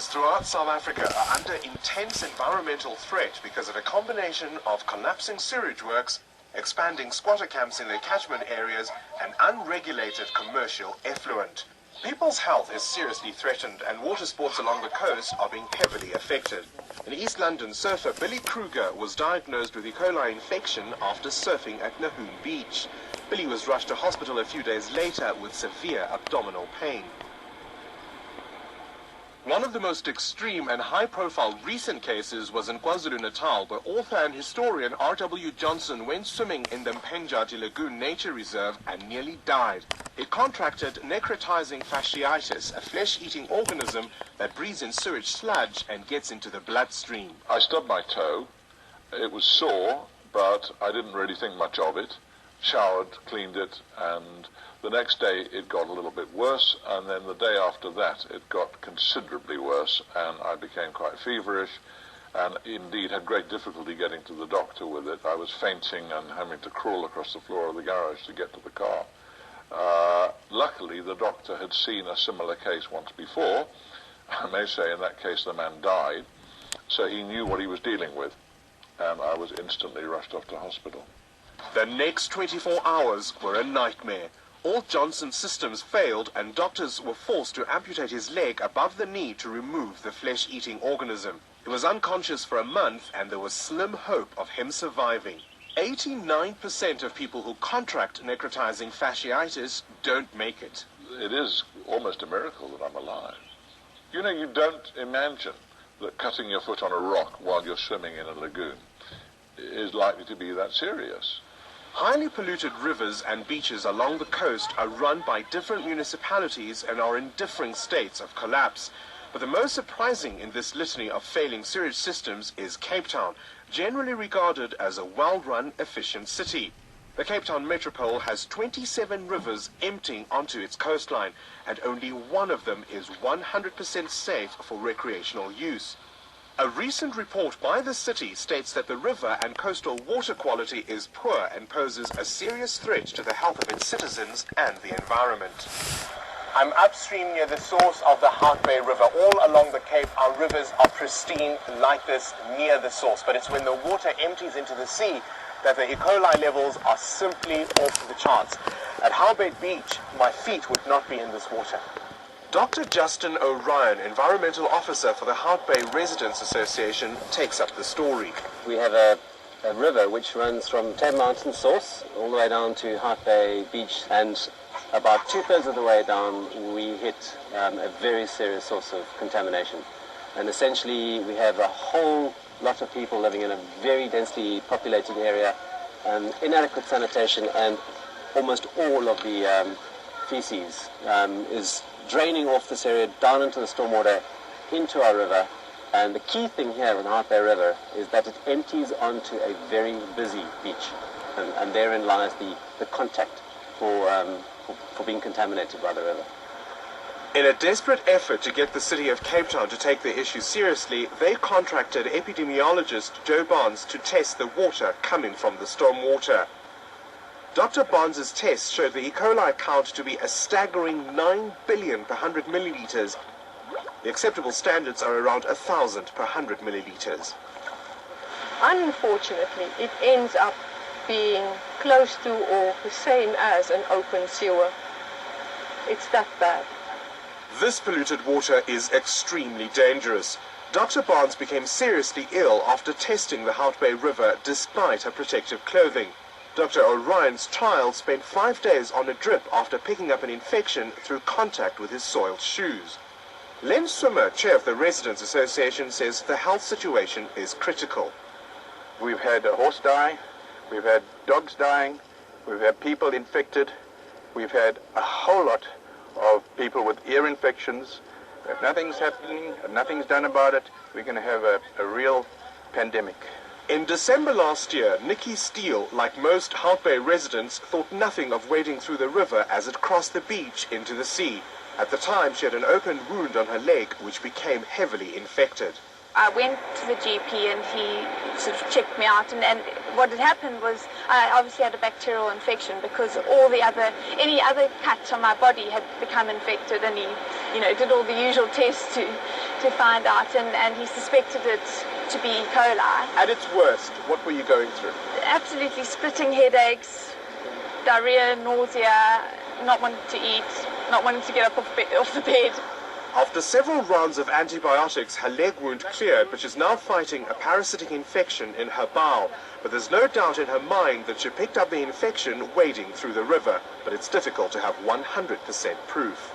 Rivers throughout South Africa are under intense environmental threat because of a combination of collapsing sewage works, expanding squatter camps in their catchment areas, and unregulated commercial effluent. People's health is seriously threatened, and water sports along the coast are being heavily affected. In East London, surfer Billy Kruger was diagnosed with E.Coli infection after surfing at Nahoon Beach. Billy was rushed to hospital a few days later with severe abdominal pain. One of the most extreme and high-profile recent cases was in KwaZulu-Natal, where author and historian R.W. Johnson went swimming in the Mpenjati Lagoon Nature Reserve and nearly died. He contracted necrotizing fasciitis, a flesh-eating organism that breathes in sewage sludge and gets into the bloodstream. I stubbed my toe. It was sore, but I didn't really think much of it. Showered, cleaned it, and the next day it got a little bit worse, and then the day after that it got considerably worse, and I became quite feverish and indeed had great difficulty getting to the doctor with it. I was fainting and having to crawl across the floor of the garage to get to the car. Luckily, the doctor had seen a similar case once before. I may say in that case the man died, so he knew what he was dealing with, and I was instantly rushed off to hospital. The next 24 hours were a nightmare. All Johnson's systems failed, and doctors were forced to amputate his leg above the knee to remove the flesh-eating organism. He was unconscious for a month, and there was slim hope of him surviving. 89% of people who contract necrotizing fasciitis don't make it. It is almost a miracle that I'm alive. You know, you don't imagine that cutting your foot on a rock while you're swimming in a lagoon is likely to be that serious. Highly polluted rivers and beaches along the coast are run by different municipalities and are in differing states of collapse. But the most surprising in this litany of failing sewage systems is Cape Town, generally regarded as a well-run, efficient city. The Cape Town metropole has 27 rivers emptying onto its coastline, and only one of them is 100% safe for recreational use. A recent report by the city states that the river and coastal water quality is poor and poses a serious threat to the health of its citizens and the environment. I'm upstream near the source of the Hout Bay River. All along the Cape, our rivers are pristine like this near the source. But it's when the water empties into the sea that the E.Coli levels are simply off the charts. At Hout Bay Beach, my feet would not be in this water. Dr. Justin O'Ryan, Environmental Officer for the Hout Bay Residents Association, takes up the story. We have a river which runs from Table Mountain source all the way down to Hout Bay Beach, and about 2/3 of the way down we hit a very serious source of contamination. And essentially we have a whole lot of people living in a very densely populated area, inadequate sanitation, and almost all of the feces is draining off this area down into the stormwater, into our river. And the key thing here with the Hout Bay River is that it empties onto a very busy beach, and therein lies the contact for being contaminated by the river. In a desperate effort to get the city of Cape Town to take the issue seriously, they contracted epidemiologist Joe Barnes to test the water coming from the stormwater. Dr. Barnes' tests showed the E.Coli count to be a staggering 9 billion per 100 millilitres. The acceptable standards are around 1,000 per 100 millilitres. Unfortunately, it ends up being close to or the same as an open sewer. It's that bad. This polluted water is extremely dangerous. Dr. Barnes became seriously ill after testing the Hout Bay River despite her protective clothing. Dr. O'Ryan's child spent 5 days on a drip after picking up an infection through contact with his soiled shoes. Len Swimmer, chair of the Residents Association, says the health situation is critical. We've had a horse die, we've had dogs dying, we've had people infected, we've had a whole lot of people with ear infections. If nothing's happening and nothing's done about it, we're going to have a real pandemic. In December last year, Nikki Steele, like most Hout Bay residents, thought nothing of wading through the river as it crossed the beach into the sea. At the time, she had an open wound on her leg, which became heavily infected. I went to the GP and he sort of checked me out, and what had happened was I obviously had a bacterial infection because any other cuts on my body had become infected, and did all the usual tests to find out, and he suspected it to be E.Coli. At its worst, what were you going through? Absolutely splitting headaches, diarrhea, nausea, not wanting to eat, not wanting to get up off the bed. After several rounds of antibiotics, her leg wound cleared, but she's now fighting a parasitic infection in her bowel. But there's no doubt in her mind that she picked up the infection wading through the river, but it's difficult to have 100% proof.